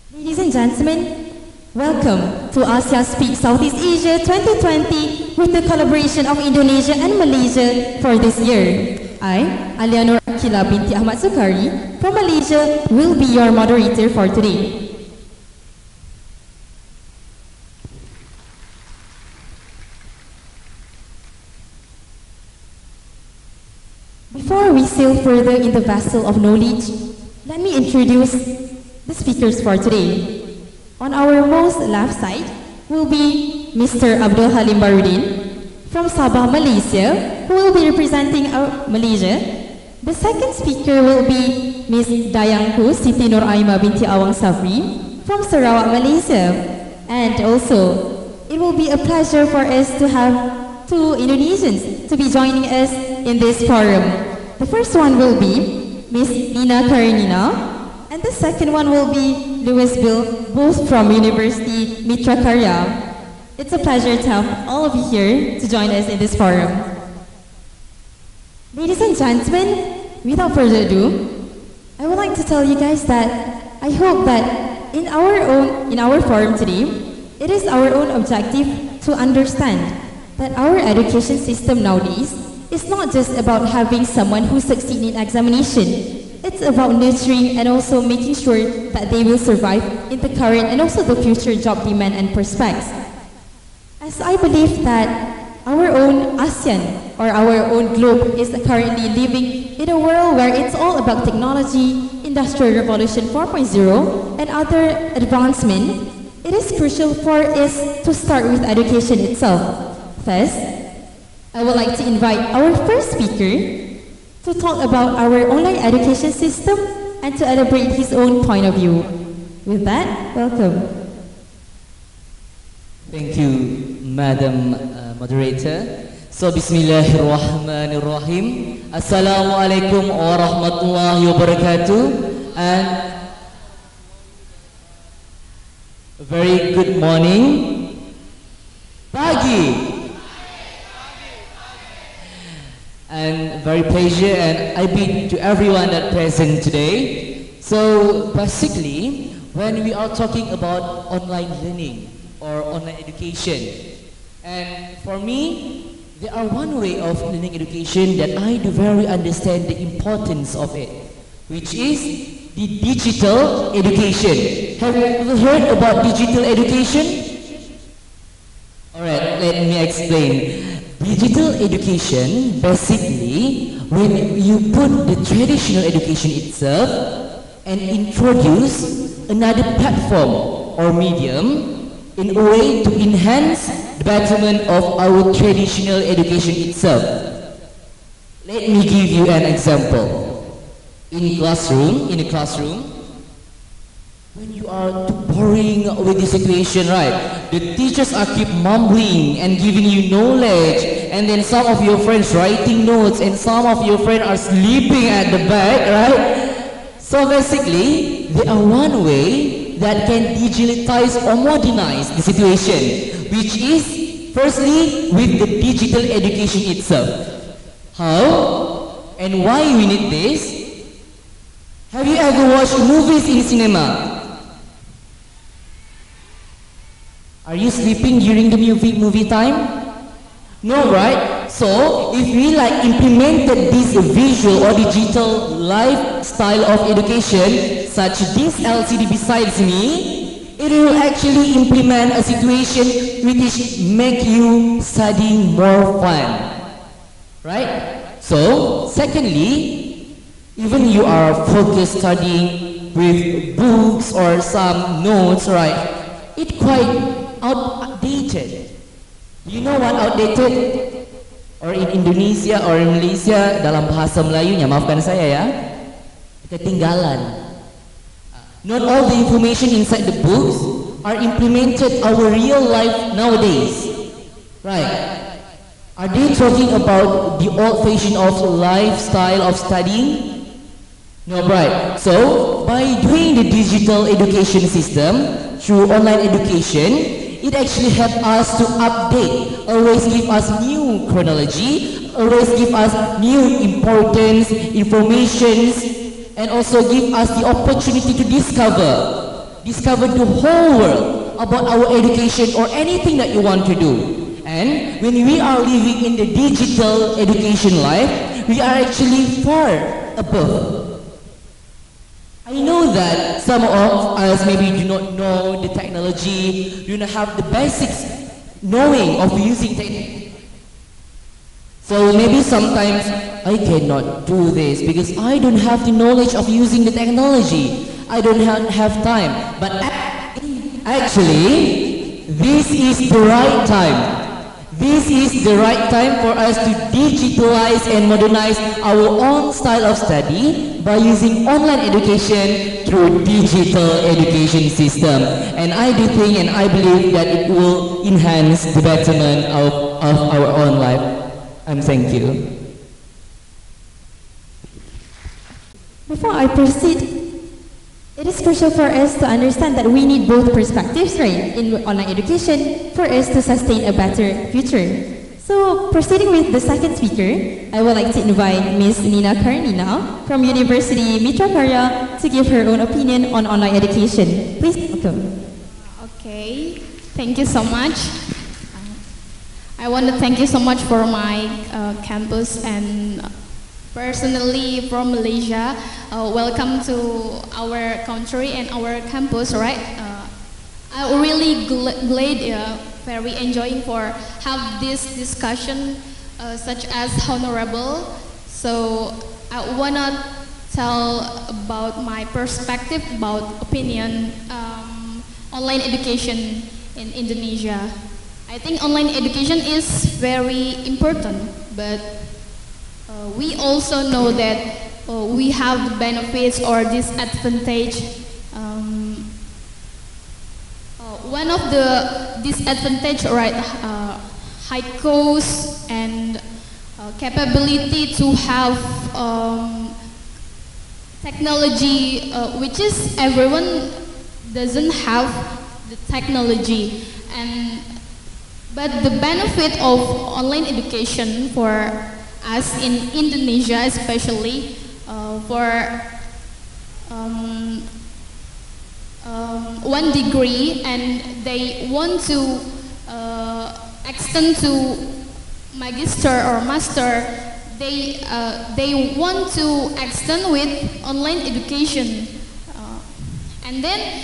Ladies and gentlemen, welcome to ASEAN Speak Southeast Asia 2020 with the collaboration of Indonesia and Malaysia for this year. I, Alia Aqila Binti Ahmad Sukari from Malaysia will be your moderator for today. Before we sail further in the vessel of knowledge, let me introduce the speakers for today. On our most left side will be Mr. Abdul Halim Barudin from Sabah, Malaysia, who will be representing Malaysia. The second speaker will be Ms. Dayangku Siti Nor Aima Binti Safri from Sarawak, Malaysia. And also, it will be a pleasure for us to have two Indonesians to be joining us in this forum. The first one will be Ms. Nina Kareina, and the second one will be Louis Bill, both from University Mitra Karya. It's a pleasure to have all of you here to join us in this forum. Ladies and gentlemen, without further ado, I would like to tell you guys that I hope that in our forum today, it is our own objective to understand that our education system nowadays is not just about having someone who succeeds in examination. It's about nurturing and also making sure that they will survive in the current and also the future job demand and prospects. As I believe that our own ASEAN or our own globe is currently living in a world where it's all about technology, Industrial Revolution 4.0 and other advancement, it is crucial for us to start with education itself. First, I would like to invite our first speaker to talk about our online education system and to elaborate his own point of view. With that, welcome. Thank you, Madam Moderator. So, Bismillahirrahmanirrahim. Assalamualaikum warahmatullahi wabarakatuh. And a very good morning. Pagi. And very pleasure and I bid to everyone that present today. So basically, when we are talking about online learning or online education, and for me, there are one way of learning education that I do very understand the importance of it, which is the digital education. Have you ever heard about digital education? Alright, let me explain. Digital education, basically, when you put the traditional education itself and introduce another platform or medium in a way to enhance the betterment of our traditional education itself. Let me give you an example. In a classroom, when you are too boring with the situation, right? The teachers are keep mumbling and giving you knowledge, and then some of your friends writing notes, and some of your friends are sleeping at the back, right? So basically, there are one way that can digitalize or modernize the situation, which is firstly with the digital education itself. How and why we need this? Have you ever watched movies in cinema? Are you sleeping during the movie time? No, right? So, if we implemented this visual or digital lifestyle of education, such this LCD besides me, it will actually implement a situation which make you studying more fun. Right? So, secondly, even you are focused studying with books or some notes, right? It quite outdated. You know what outdated? Or in Indonesia or in Malaysia, dalam bahasa Melayunya, maafkan saya ya, ketinggalan. Not all the information inside the books are implemented our real life nowadays. Right? Are they talking about the old fashion of lifestyle of studying? No, right. So, by doing the digital education system through online education, it actually helps us to update, always give us new chronology, always give us new importance, informations, and also give us the opportunity to discover discover the whole world about our education or anything that you want to do. And when we are living in the digital education life, we are actually far above. I know that some of us maybe do not know the technology, do not have the basics knowing of using technology. So maybe sometimes I cannot do this because I don't have the knowledge of using the technology. I don't have time. But actually, this is the right time. This is the right time for us to digitalize and modernize our own style of study by using online education through digital education system. And I do think and I believe that it will enhance the betterment of our own life. Thank you. Before I proceed, it is crucial for us to understand that we need both perspectives, right, in online education for us to sustain a better future. So, proceeding with the second speaker, I would like to invite Ms. Nina Kareina from University Mitra Karya to give her own opinion on online education. Please welcome. Okay, thank you so much. I want to thank you so much for my campus and personally from Malaysia. Welcome to our country and our campus, right? I'm really glad, very enjoying for have this discussion such as honorable. So I want to tell about my perspective about opinion online education in Indonesia. I think online education is very important, but we also know that we have the benefits or disadvantage. One of the disadvantage, right, high cost and capability to have technology, which is everyone doesn't have the technology. But the benefit of online education for us in Indonesia, especially for 1 degree, and they want to extend to magister or master, they want to extend with online education, and then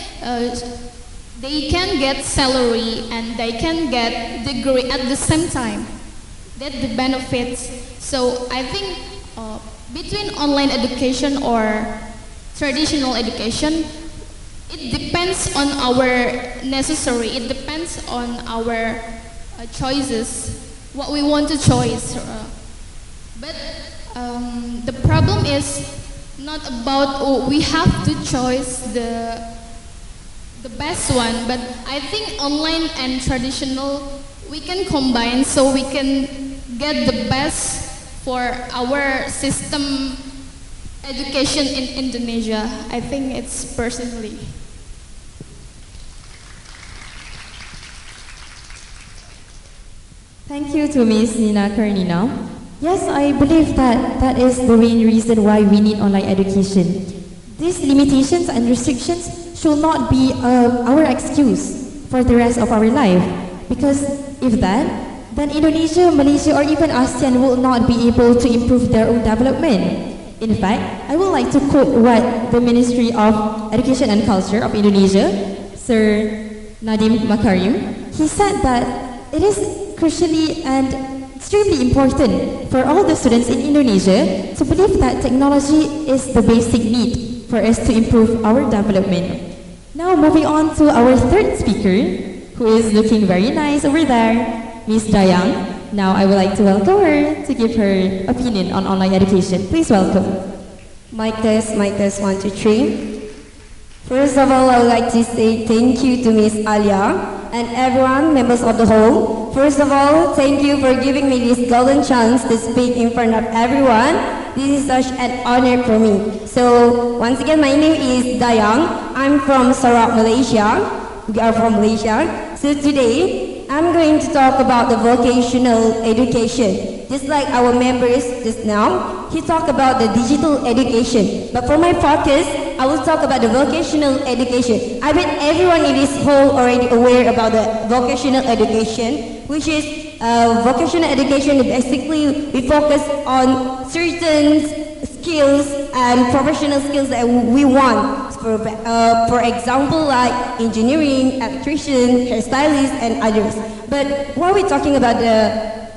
they can get salary and they can get degree at the same time. That's the benefits. So I think between online education or traditional education, it depends on our necessary. It depends on our choices, what we want to choose. But the problem is not about we have to choose the best one, but I think online and traditional we can combine so we can get the best for our system education in Indonesia. I think it's personally. Thank you to Ms. Nina Kareina. Yes, I believe that is the main reason why we need online education. These limitations and restrictions should not be our excuse for the rest of our life. Because if that, then Indonesia, Malaysia, or even ASEAN will not be able to improve their own development. In fact, I would like to quote what the Ministry of Education and Culture of Indonesia, Sir Nadiem Makarim, he said that it is crucially and extremely important for all the students in Indonesia to believe that technology is the basic need for us to improve our development. Now moving on to our third speaker, who is looking very nice over there, Ms. Dayang. Now I would like to welcome her to give her opinion on online education. Please welcome. Mic test, 1, 2, 3. First of all, I would like to say thank you to Ms. Alia and everyone, members of the whole. First of all, thank you for giving me this golden chance to speak in front of everyone. This is such an honor for me. So, once again, my name is Dayang. I'm from Sarawak, Malaysia. We are from Malaysia. So today, I'm going to talk about the vocational education. Just like our members just now, he talked about the digital education. But for my focus, I I will talk about the vocational education. I bet everyone in this hall already aware about the vocational education, which is vocational education. Basically, we focus on certain skills and professional skills that we want. For example, like engineering, electrician, hairstylist, and others. But why are we talking about the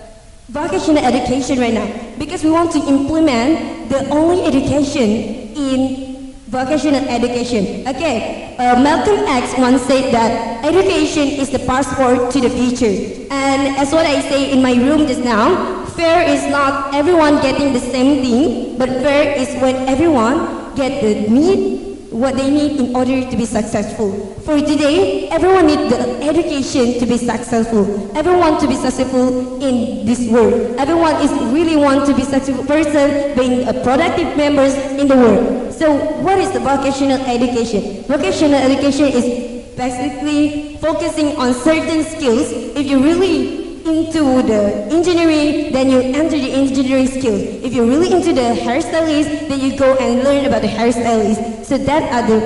vocational education right now? Because we want to implement the only education in vocational education. Okay, Malcolm X once said that education is the passport to the future. And as what I say in my room just now, fair is not everyone getting the same thing, but fair is when everyone get the need what they need in order to be successful. For today, everyone needs the education to be successful. Everyone to be successful in this world. Everyone is really want to be successful person, being a productive members in the world. So what is the vocational education? Vocational education is basically focusing on certain skills. If you really into the engineering, then you enter the engineering skills. If you're really into the hairstylist, then you go and learn about the hairstylist. So that are the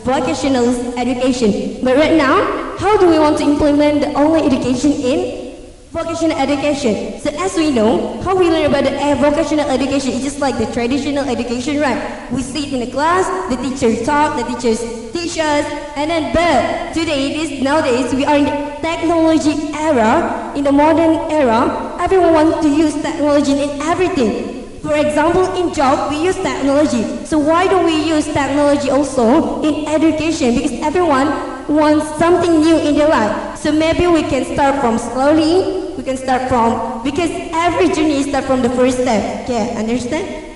vocational education. But right now, how do we want to implement the online education in vocational education? So as we know, how we learn about the vocational education is just like the traditional education, right? We sit in a class, the teacher talk, the teachers teach us, and then but today, nowadays, we are in the technology era, in the modern era. Everyone wants to use technology in everything. For example, in job, we use technology. So why don't we use technology also in education? Because everyone wants something new in their life. So maybe we can start from slowly. We can start from, because every journey starts from the first step. Okay, understand?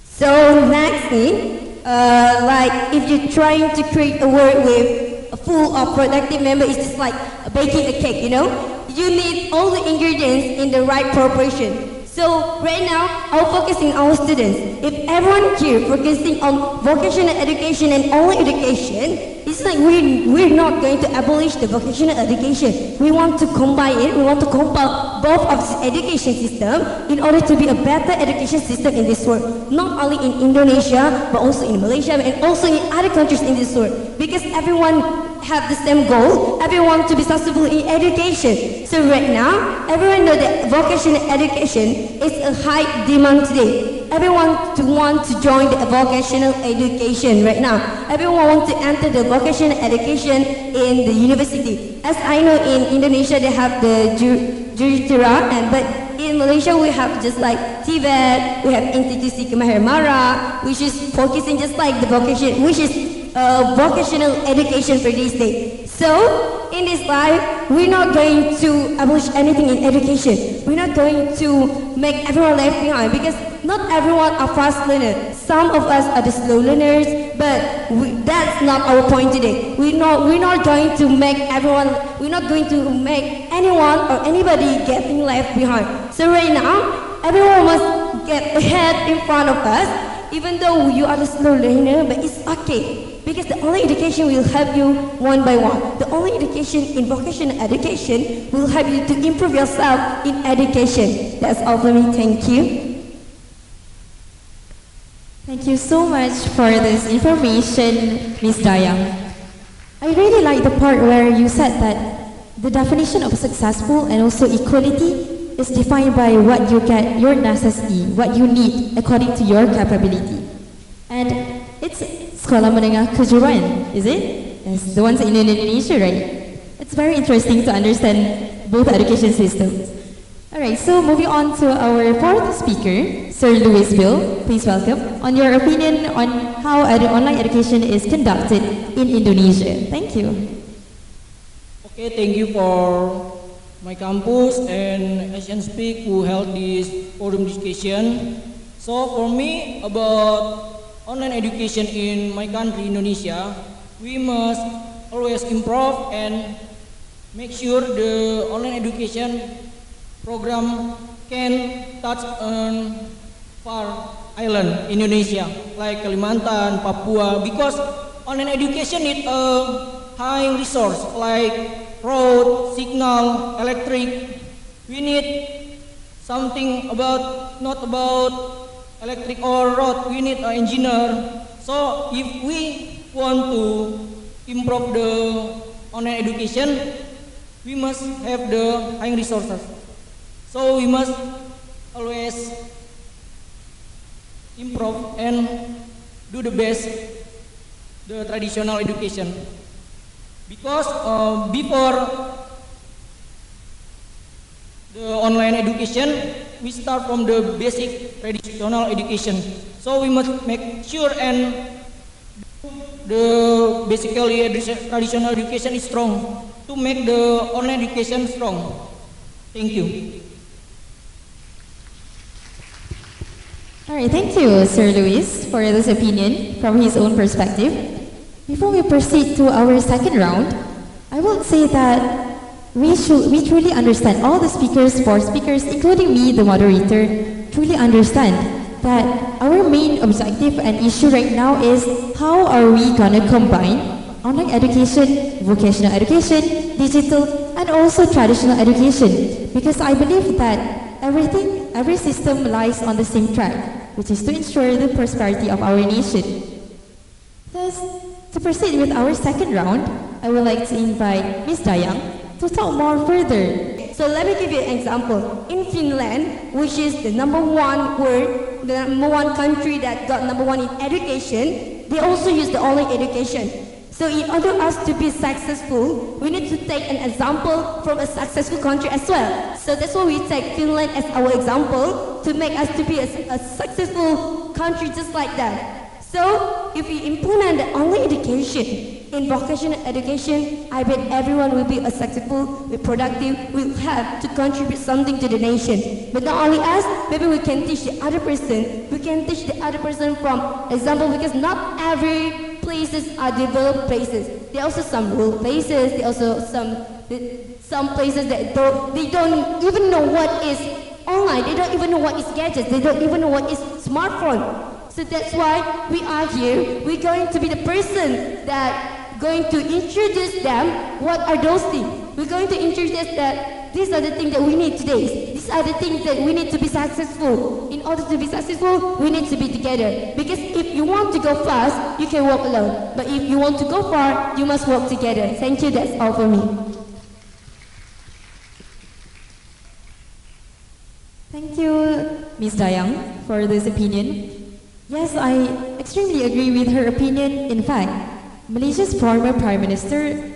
So next thing, like if you're trying to create a world with a full of productive member, it's just like baking a cake, you know? You need all the ingredients in the right proportion. So right now, I'll focus on our students. If everyone here focusing on vocational education and online education, it's like we're not going to abolish the vocational education. We want to combine it. We want to compile both of the education system in order to be a better education system in this world. Not only in Indonesia, but also in Malaysia and also in other countries in this world. Because everyone have the same goal. Everyone to be successful in education. So right now, everyone know that vocational education is a high demand today. Everyone want to join the vocational education right now. Everyone want to enter the vocational education in the university. As I know, in Indonesia they have the juruterang, but in Malaysia we have just like Tibet, we have Institusi Kemahiran, which is focusing just like the vocation, which is vocational education for this day. So, in this life, we're not going to abolish anything in education. We're not going to make everyone left behind because not everyone are fast learners. Some of us are the slow learners, but that's not our point today. We're not going to make everyone, we're not going to make anyone or anybody getting left behind. So right now, everyone must get ahead in front of us, even though you are the slow learner, but it's okay. Because the only education will help you one by one. The only education in vocational education will help you to improve yourself in education. That's all for me. Thank you. Thank you so much for this information, Ms. Dayang. I really like the part where you said that the definition of successful and also equality is defined by what you get, your necessity, what you need according to your capability. And it's Sekolah Menengah Kejuruan, is it? Yes, the ones in Indonesia, right? It's very interesting to understand both education systems. Alright, so moving on to our fourth speaker, Sir Louis Bill, please welcome, on your opinion on how online education is conducted in Indonesia. Thank you. Okay, thank you for my campus and Asian Speak who held this forum discussion. So for me, about online education in my country, Indonesia, we must always improve and make sure the online education program can touch on far island Indonesia, like Kalimantan, Papua, because online education needs a high resource like road, signal, electric. We need something about, not about electric or road, we need an engineer. So if we want to improve the online education, we must have the high resources. So we must always improve and do the best the traditional education. Because before the online education, we start from the basic traditional education. So we must make sure and the basically traditional education is strong to make the online education strong. Thank you. Alright, thank you, Sir Luis, for this opinion from his own perspective. Before we proceed to our second round, I will say that we truly understand, all the speakers, four speakers, including me, the moderator, truly understand that our main objective and issue right now is how are we gonna combine online education, vocational education, digital, and also traditional education. Because I believe that every system lies on the same track, which is to ensure the prosperity of our nation. Thus, to proceed with our second round, I would like to invite Ms. Dayang to talk more further. So let me give you an example. In Finland, which is the number one country that got number one in education, they also use the online education. So in order for us to be successful, we need to take an example from a successful country as well. So that's why we take Finland as our example to make us to be a successful country just like that. So if we implement the online education in vocational education, I bet everyone will be successful, be productive, will have to contribute something to the nation. But not only us, maybe we can teach the other person. We can teach the other person from example, because not every places are developed places. There are also some rural places. There are also some places that they don't even know what is online. They don't even know what is gadgets. They don't even know what is smartphone. So that's why we are here. We're going to be the person that going to introduce them what are those things. We're going to introduce that these are the things that we need today. These are the things that we need to be successful. In order to be successful, we need to be together. Because if you want to go fast, you can walk alone. But if you want to go far, you must walk together. Thank you, that's all for me. Thank you, Ms. Dayang, for this opinion. Yes, I extremely agree with her opinion. In fact, Malaysia's former Prime Minister,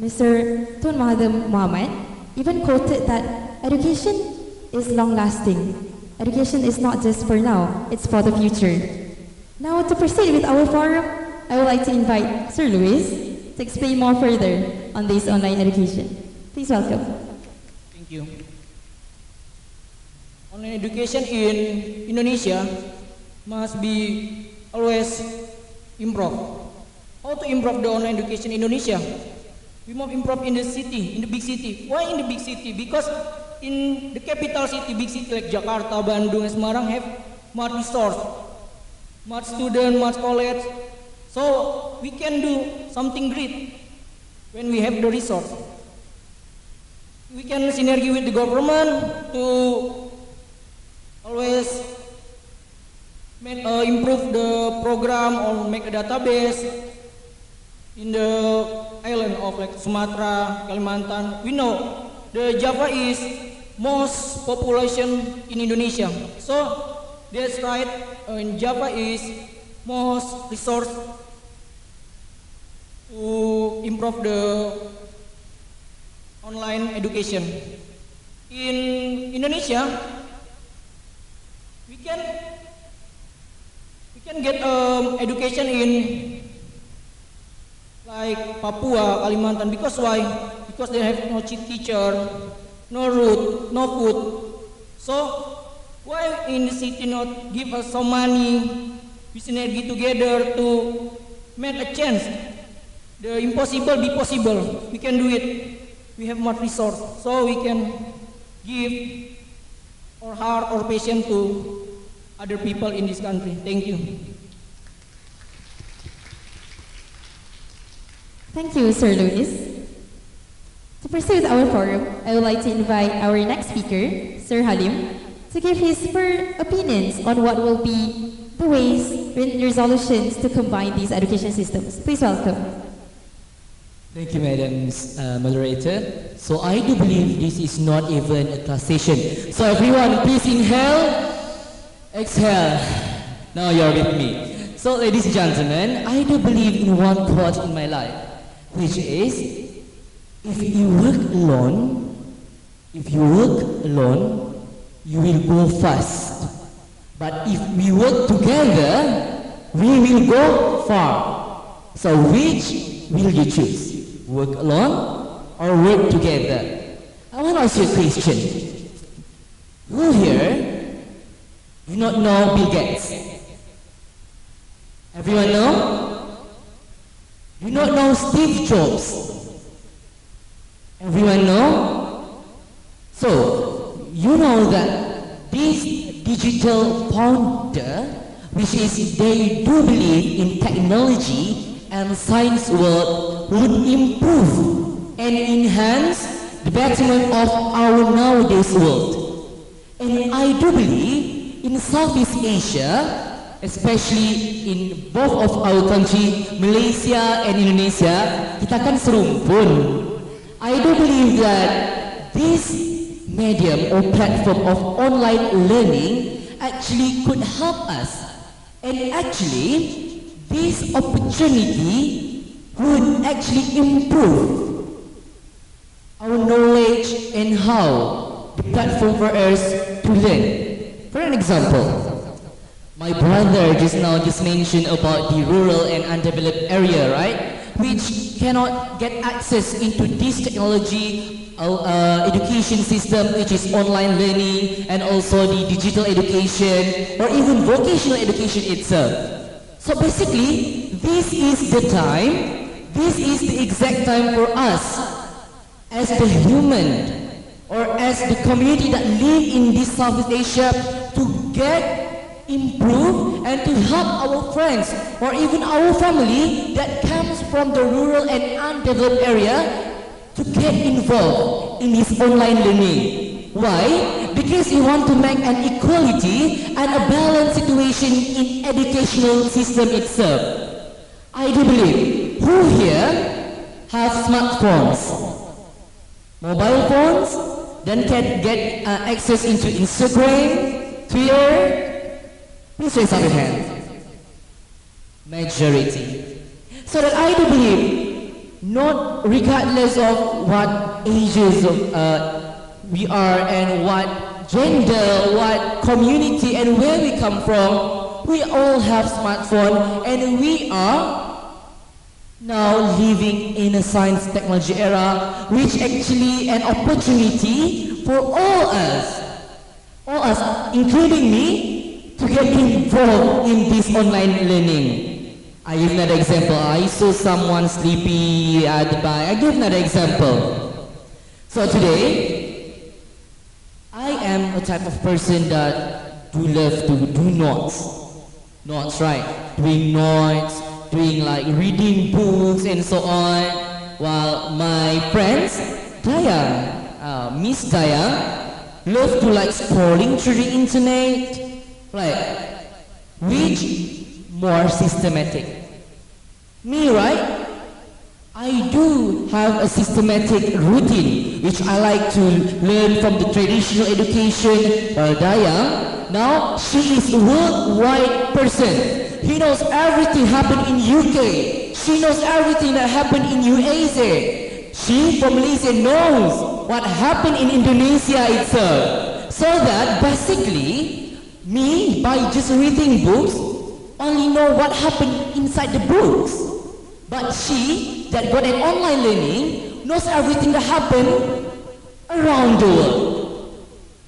Mr. Tun Mahathir Mohamad, even quoted that education is long-lasting. Education is not just for now, it's for the future. Now, to proceed with our forum, I would like to invite Sir Luis to explain more further on this online education. Please welcome. Thank you. Online education in Indonesia must be always improved. How to improve the online education in Indonesia? We must improve in the city, in the big city. Why in the big city? Because in the capital city, big city like Jakarta, Bandung, and Semarang have much resource, much student, much college. So we can do something great when we have the resource. We can synergy with the government to always improve the program or make a database in the island of like Sumatra, Kalimantan. We know the Java is most population in Indonesia. So that's right, in Java is most resource to improve the online education. In Indonesia, we can get education in like Papua, Kalimantan. Because why? Because they have no teacher, no road, no food. So why in the city not give us some money, we synergy together to make a chance the impossible be possible. We can do it. We have much resource, so we can give our heart or passion to other people in this country. Thank you. Thank you, Sir Luis. To proceed with our forum, I would like to invite our next speaker, Sir Halim, to give his opinions on what will be the ways and resolutions to combine these education systems. Please welcome. Thank you, Madam Moderator. So I do believe this is not even a class session. So everyone, please inhale, exhale. Now you're with me. So ladies and gentlemen, I do believe in one quote in my life, which is, if you work alone, you will go fast. But if we work together, we will go far. So which will you choose? Work alone or work together? I want to ask you a question. Who here do not know Bill Gates? Everyone know? Do not know Steve Jobs? Everyone know? So, you know that this digital founder, which is they do believe in technology and science world, would improve and enhance the betterment of our nowadays world. And I do believe in Southeast Asia, especially in both of our country, Malaysia and Indonesia, kita kan serumpun. I do believe that this medium or platform of online learning actually could help us. And actually, this opportunity would actually improve our knowledge and how the platform for us to learn. For an example, my brother just mentioned about the rural and undeveloped area, right? Which cannot get access into this technology education system, which is online learning and also the digital education or even vocational education itself. So basically, this is the time, this is the exact time for us as the human or as the community that live in this Southeast Asia to get improved and to help our friends or even our family that comes from the rural and undeveloped area to get involved in this online learning. Why? Because we want to make an equality and a balanced situation in educational system itself. I do believe, who here have smartphones, mobile phones, then can get access into Instagram, Twitter? Please raise up your hand. Majority. So that I do believe, not regardless of what ages of we are and what gender, what community and where we come from, we all have smartphone and we are now living in a science technology era, which actually an opportunity for all us, including me, to get involved in this online learning. I give another example. I saw someone sleepy at the back. I give another example. So today, I am a type of person that do love to do notes, right? Doing notes, doing like reading books and so on. While my friends, Miss Dayang, love to like scrolling through the internet, like which more systematic. Me, right? I do have a systematic routine which I like to learn from the traditional education. Dayang, now she is a worldwide person. He knows everything happened in UK. She knows everything that happened in USA. She from Malaysia knows what happened in Indonesia itself. So that basically, me, by just reading books, only know what happened inside the books. But she, that got an online learning, knows everything that happened around the world.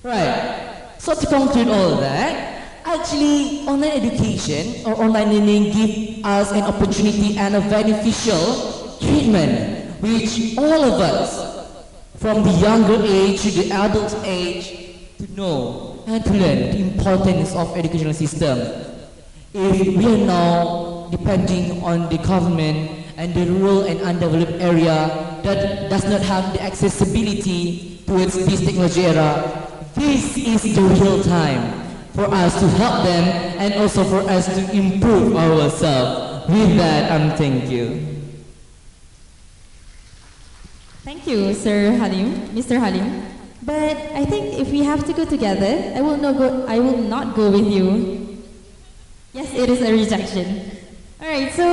Right. So to conclude all that, actually online education or online learning give us an opportunity and a beneficial treatment, which all of us, from the younger age to the adult age, to know and to learn the importance of educational system. If we are now depending on the government and the rural and undeveloped area that does not have the accessibility towards this technology era, this is the real time for us to help them and also for us to improve ourselves. With that, thank you. Thank you, Sir Halim, Mr. Halim. But I think if we have to go together, I will not go with you. Yes, it is a rejection. All right, so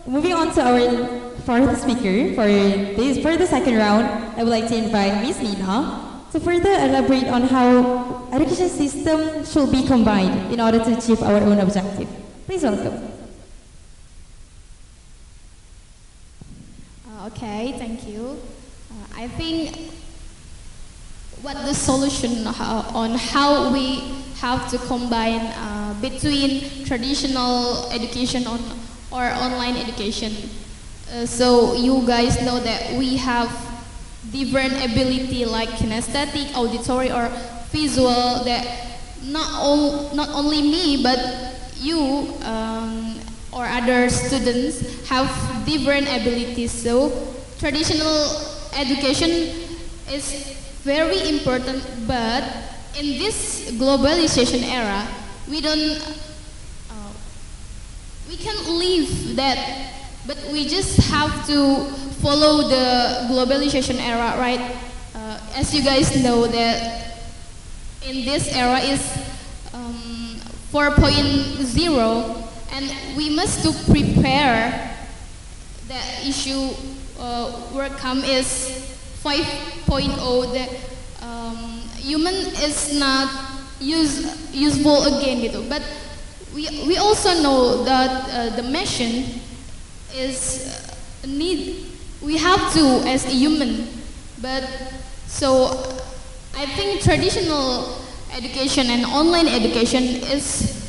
moving on to our fourth speaker for the second round, I would like to invite Miss Nina to further elaborate on how education system should be combined in order to achieve our own objective. Please welcome. Okay, thank you. I think what the solution on how we have to combine between traditional education or online education. So you guys know that we have different ability like kinesthetic, auditory, or visual that not only me but you or other students have different abilities. So traditional education is very important, but in this globalization era, we can't leave that, but we just have to follow the globalization era, right? As you guys know that in this era is 4.0, and we must to prepare the issue where come is 5.0 that human is not useful again gitu. But we also know that the machine is we have to as a human. But so I think traditional education and online education is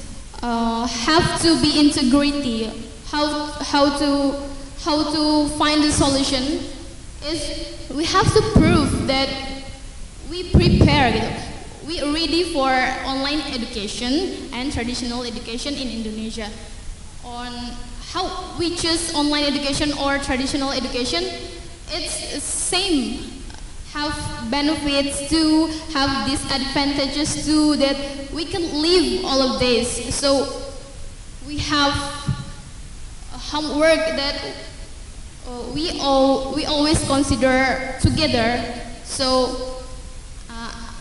have to be integrated. How to find the solution is we have to prove that we prepare, we are ready for online education and traditional education in Indonesia. On how we choose online education or traditional education, it's same. Have benefits to have disadvantages too, that we can live all of this. So we have homework that we always consider together. So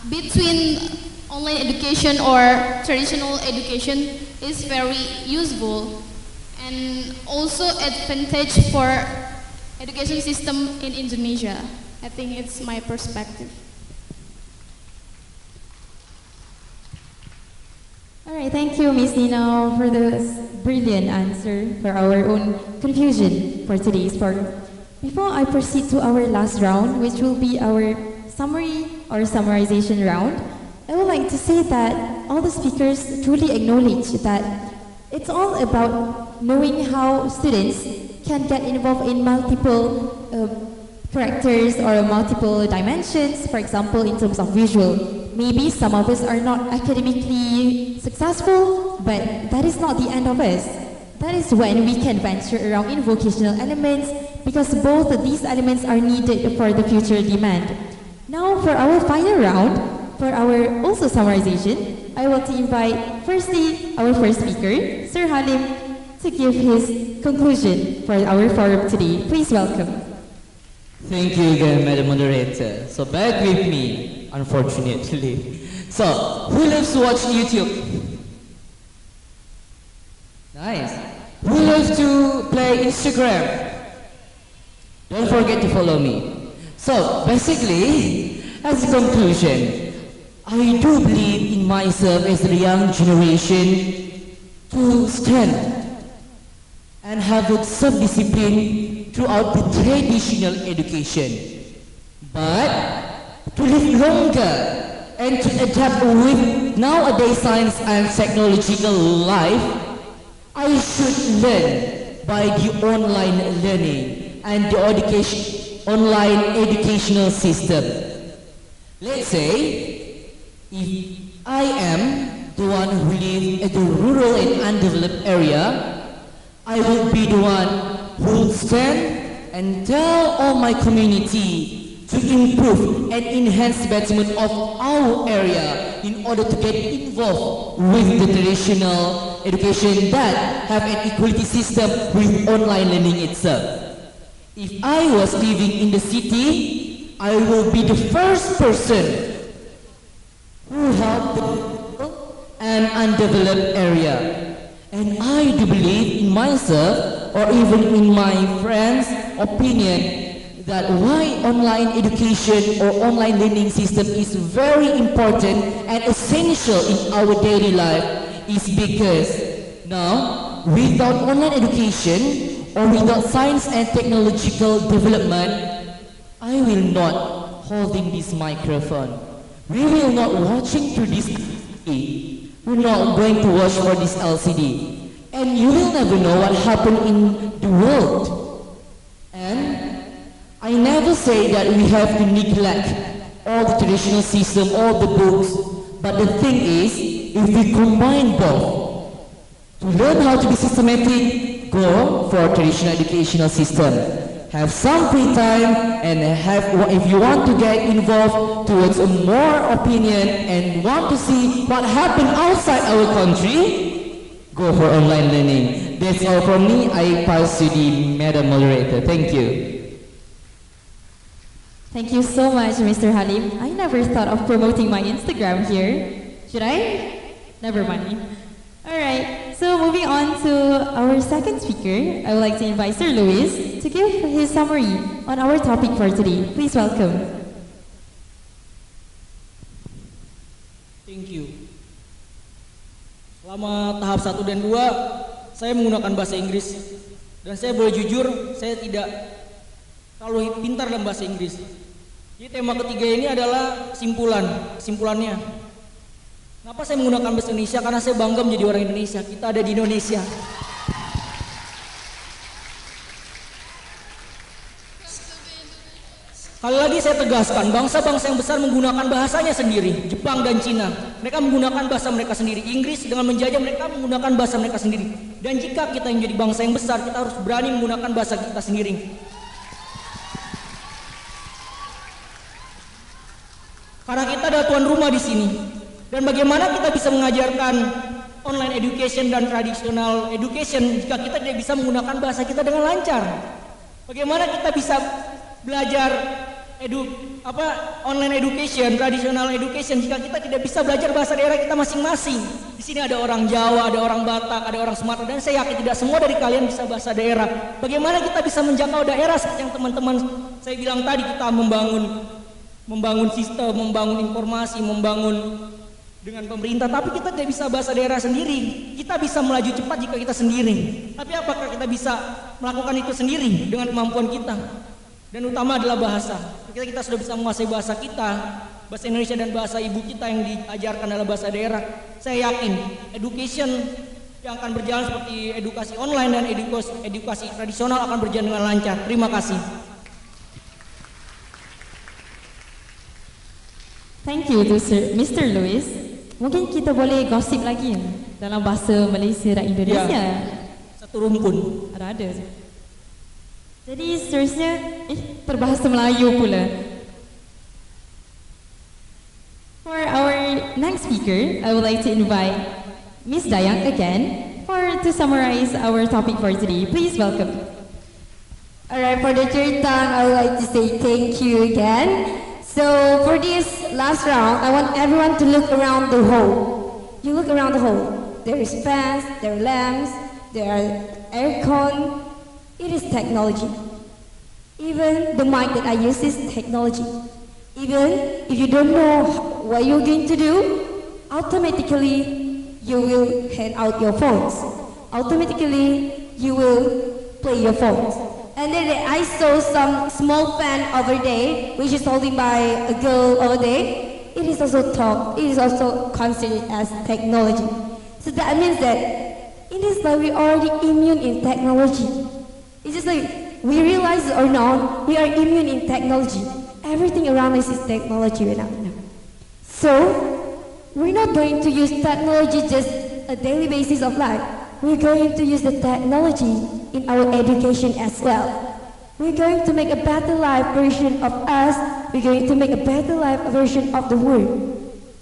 between online education or traditional education is very useful and also advantage for education system in Indonesia. I think it's my perspective. All right, thank you, Miss Nina, for this brilliant answer for our own confusion for today's forum. Before I proceed to our last round, which will be our summary or summarization round, I would like to say that all the speakers truly acknowledge that it's all about knowing how students can get involved in multiple characters or multiple dimensions. For example, in terms of visual, maybe some of us are not academically successful, but that is not the end of us. That is when we can venture around in vocational elements, because both of these elements are needed for the future demand. Now for our final round, for our also summarization, I want to invite firstly our first speaker, Sir Halim, to give his conclusion for our forum today. Please welcome. Thank you again, Madam Moderator. So back with me, unfortunately. So, who loves to watch YouTube? Nice. Who loves to play Instagram? Don't forget to follow me. So, basically, as a conclusion, I do believe in myself as the young generation to stand and have a self-discipline throughout the traditional education, but to live longer and to adapt with nowadays science and technological life, I should learn by the online learning and the online educational system. Let's say, if I am the one who lives in the rural and undeveloped area, I will be the one who will stand and tell all my community to improve and enhance betterment of our area in order to get involved with the traditional education that have an equality system with online learning itself. If I was living in the city, I will be the first person who help an undeveloped area. And I do believe in myself or even in my friends' opinion that why online education or online learning system is very important and essential in our daily life is because now without online education or without science and technological development, I will not holding this microphone. We will not watching through this TV. We're not going to watch for this LCD. And you will never know what happened in the world. And I never say that we have to neglect all the traditional system, all the books. But the thing is, if we combine both, to learn how to be systematic, go for a traditional educational system. Have some free time and if you want to get involved towards a more opinion and want to see what happened outside our country, go for online learning. That's all from me. I pass to the Madam Moderator. Thank you. Thank you so much, Mr. Halim. I never thought of promoting my Instagram here. Should I? Never mind. Alright, so moving on to our second speaker, I would like to invite Sir Louis to give his summary on our topic for today. Please welcome. Thank you. Selama tahap 1 dan 2, saya menggunakan bahasa Inggris. Dan saya boleh jujur, saya tidak terlalu pintar dalam bahasa Inggris. Jadi tema ketiga ini adalah kesimpulannya. Kenapa saya menggunakan bahasa Indonesia? Karena saya bangga menjadi orang Indonesia. Kita ada di Indonesia. Kali lagi saya tegaskan, bangsa-bangsa yang besar menggunakan bahasanya sendiri. Jepang dan Cina, mereka menggunakan bahasa mereka sendiri. Inggris dengan menjajah mereka menggunakan bahasa mereka sendiri. Dan jika kita yang menjadi bangsa yang besar, kita harus berani menggunakan bahasa kita sendiri. Karena kita adalah tuan rumah di sini. Dan bagaimana kita bisa mengajarkan online education dan traditional education jika kita tidak bisa menggunakan bahasa kita dengan lancar? Bagaimana kita bisa belajar online education, traditional education jika kita tidak bisa belajar bahasa daerah kita masing-masing? Di sini ada orang Jawa, ada orang Batak, ada orang Sumatera, dan saya yakin tidak semua dari kalian bisa bahasa daerah. Bagaimana kita bisa menjangkau daerah seperti yang teman-teman saya bilang tadi, kita membangun sistem, membangun informasi, membangun dengan pemerintah, tapi kita tidak bisa bahasa daerah sendiri. Kita bisa melaju cepat jika kita sendiri. Tapi apakah kita bisa melakukan itu sendiri dengan kemampuan kita? Dan utama adalah bahasa. Kita sudah bisa menguasai bahasa kita, bahasa Indonesia dan bahasa ibu kita yang diajarkan adalah bahasa daerah. Saya yakin education yang akan berjalan seperti edukasi online dan edukasi tradisional akan berjalan dengan lancar. Terima kasih. Thank you to Mr. Louis. Mungkin kita boleh gosip lagi dalam bahasa Malaysia dan Indonesia. Ya, satu rumpun. Ada. Jadi seterusnya, terbahasa Melayu pula. For our next speaker, I would like to invite Miss Dayang again to summarize our topic for today. Please welcome. Alright, for the third time, I would like to say thank you again. So for this last round, I want everyone to look around the hall. You look around the hall. There is fans, there are lamps, there are aircon. It is technology. Even the mic that I use is technology. Even if you don't know what you're going to do, automatically you will hand out your phones. Automatically you will play your phones. And then I saw some small fan over there, which is holding by a girl over there. It is also considered as technology. So that means that it is like we're already immune in technology. It's just like we realize it or not, we are immune in technology. Everything around us is technology right now. So we're not going to use technology just a daily basis of life. We're going to use the technology in our education as well. We're going to make a better life version of us. We're going to make a better life version of the world.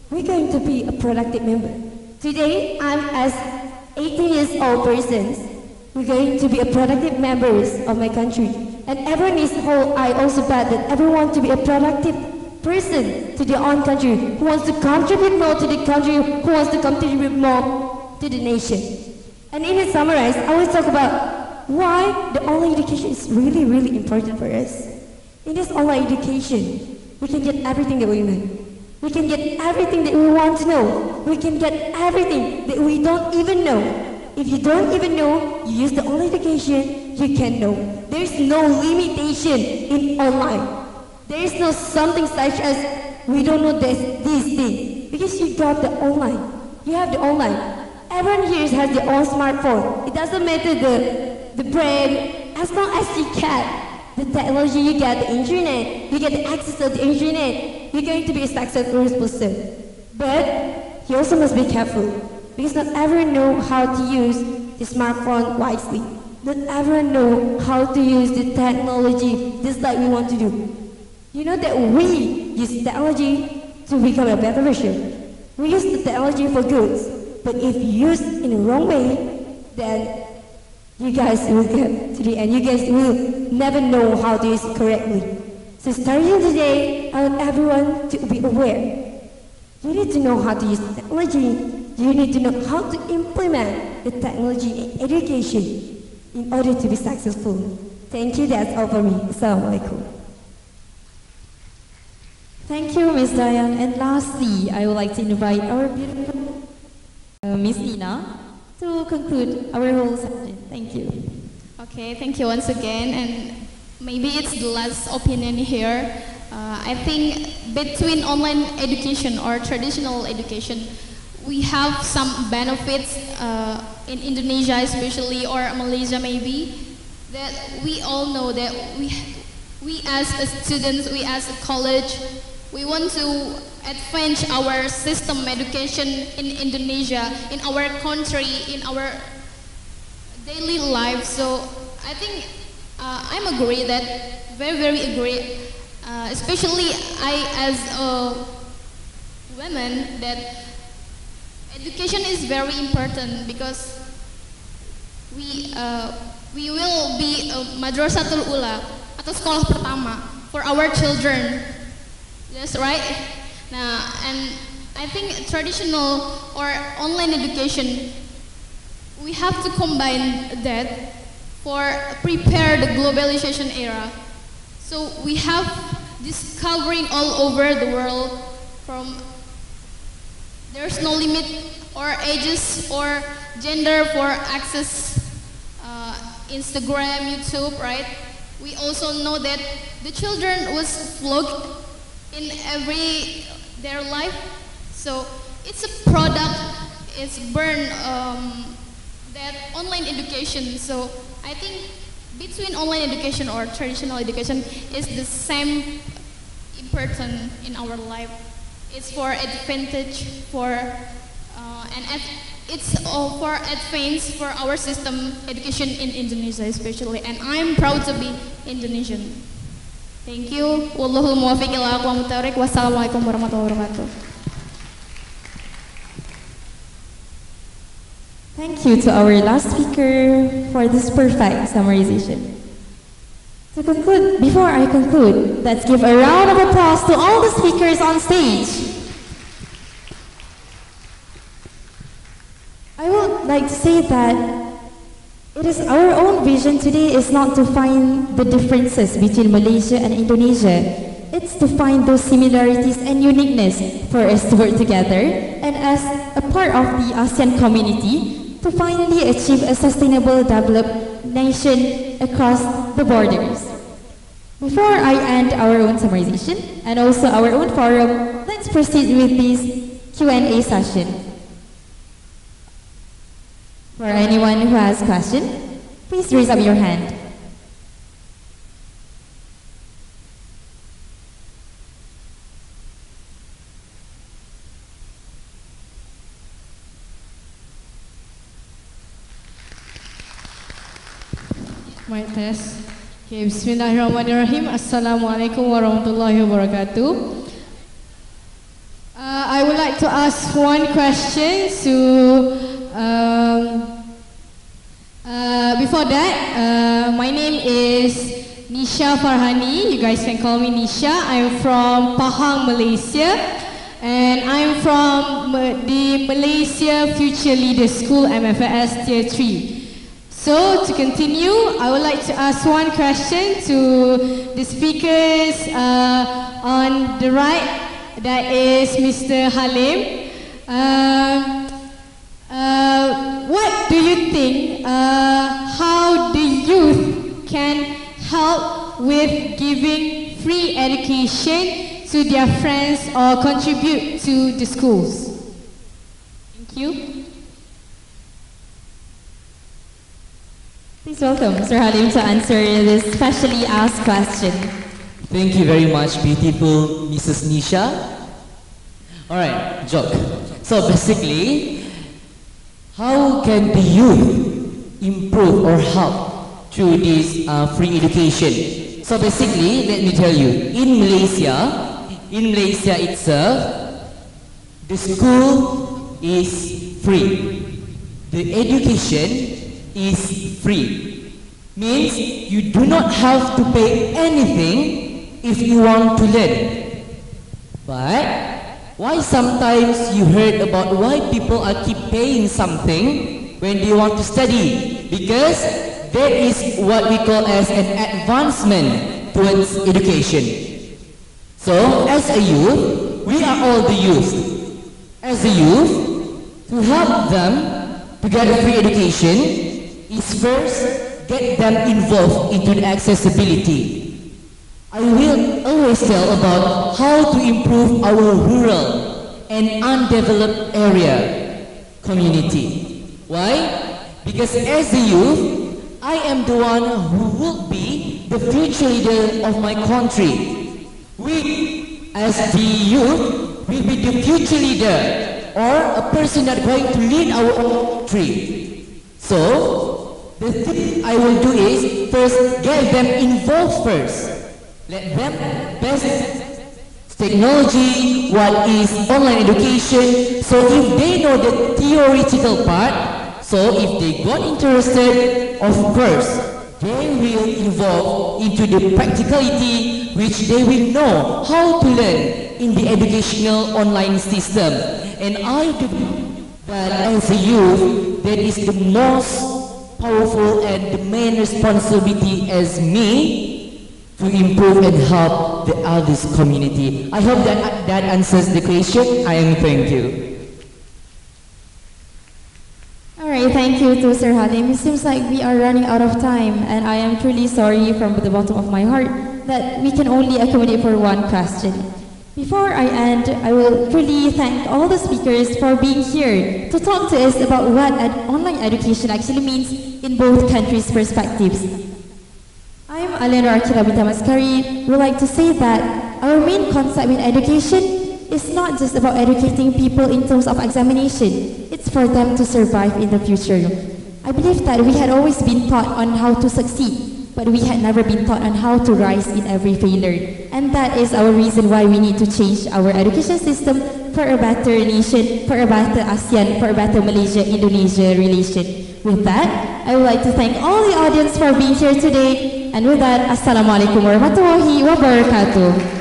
We're going to be a productive member. Today, I'm as 18 years old person. We're going to be a productive members of my country. And everyone is whole. I also bet that everyone to be a productive person to their own country, who wants to contribute more to the country, who wants to contribute more to the nation. And in a summarize, I will talk about why the online education is really, really important for us. In this online education, we can get everything that we want. We can get everything that we want to know. We can get everything that we don't even know. If you don't even know, you use the online education, you can know. There's no limitation in online. There is no something such as we don't know this thing. Because you got the online. You have the online. Everyone here has their own smartphone. It doesn't matter the brand, as long as you get the technology, you get the internet, you get the access to the internet, you're going to be a successful person. But you also must be careful, because not everyone knows how to use the smartphone wisely. Not everyone knows how to use the technology just like we want to do. You know that we use technology to become a better version. We use the technology for good, but if used in the wrong way, then you guys will get to the end. You guys will never know how to use it correctly. So starting today, I want everyone to be aware. You need to know how to use technology. You need to know how to implement the technology in education in order to be successful. Thank you, that's all for me. Assalamualaikum. Thank you, Ms. Dayang. And lastly, I would like to invite our beautiful Ms. Ina to conclude our whole session. Thank you. Okay, thank you once again. And maybe it's the last opinion here. I think between online education or traditional education, we have some benefits in Indonesia especially, or Malaysia maybe, that we all know that we as a students, we as a college, we want to advance our system education in Indonesia, in our country, in our daily life. So I think I'm agree that, very agree, especially I as a woman, that education is very important, because we will be a madrasatul ula atau sekolah pertama for our children. That's right. Now, and I think traditional or online education, we have to combine that for prepare the globalization era. So we have discovering all over the world, from there's no limit or ages or gender for access Instagram, YouTube, right? We also know that the children was vlog in their life. So it's a product, it's burn that online education. So I think between online education or traditional education is the same important in our life. It's for advantage for it's for advance for our system education in Indonesia especially, and I'm proud to be Indonesian. Thank you. Wallahul muwaffiq ila aqwamit thoriq. Wassalamualaikum warahmatullahi wabarakatuh. Thank you to our last speaker for this perfect summarization. To conclude, before I conclude, let's give a round of applause to all the speakers on stage. I would like to say that it is our own vision today is not to find the differences between Malaysia and Indonesia. It's to find those similarities and uniqueness for us to work together, and as a part of the ASEAN community, to finally achieve a sustainable developed nation across the borders. Before I end our own summarization and also our own forum, let's proceed with this Q&A session. For anyone who has a question, please raise up your hand. Mic test. Okay, Bismillahirrahmanirrahim. Assalamualaikum warahmatullahi wabarakatuh. I would like to ask one question. So, before that, my name is Nisha Farhani. You guys can call me Nisha. I'm from Pahang, Malaysia, and I'm from the Malaysia Future Leaders School, MFLS Tier 3. So, to continue, I would like to ask one question to the speakers on the right, that is Mr. Halim. What do you think, how the youth can help with giving free education to their friends or contribute to the schools? Thank you. Please welcome Mr. Halim to answer this specially asked question. Thank you very much, beautiful Mrs. Nisha. Alright, joke. So basically, how can the youth improve or help through this free education? So basically, let me tell you, in Malaysia itself, the school is free. The education is free. Means you do not have to pay anything if you want to learn. But why sometimes you heard about why people are keep paying something when they want to study? Because there is what we call as an advancement towards education. So as a youth, we are all the youth. As a youth, to help them to get a free education is first get them involved into the accessibility. I will always tell about how to improve our rural and undeveloped area community. Why? Because as a youth, I am the one who will be the future leader of my country. We, as the youth, will be the future leader or a person that is going to lead our own country. So, the thing I will do is first get them involved first. Let them best technology, what is online education. So if they know the theoretical part, so if they got interested, of course, they will evolve into the practicality which they will know how to learn in the educational online system. And I believe that as a youth, that is the most powerful and the main responsibility as me to improve and help the eldest community. I hope that answers the question. Thank you. Alright, thank you to Sir Halim. It seems like we are running out of time, and I am truly sorry from the bottom of my heart that we can only accommodate for one question. Before I end, I will truly thank all the speakers for being here to talk to us about what online education actually means in both countries' perspectives. I am Alia Nor Aqila Binti would like to say that our main concept in education is not just about educating people in terms of examination, it's for them to survive in the future. I believe that we had always been taught on how to succeed, but we had never been taught on how to rise in every failure. And that is our reason why we need to change our education system for a better nation, for a better ASEAN, for a better Malaysia-Indonesia relation. With that, I would like to thank all the audience for being here today. And with that, Assalamualaikum warahmatullahi wabarakatuh.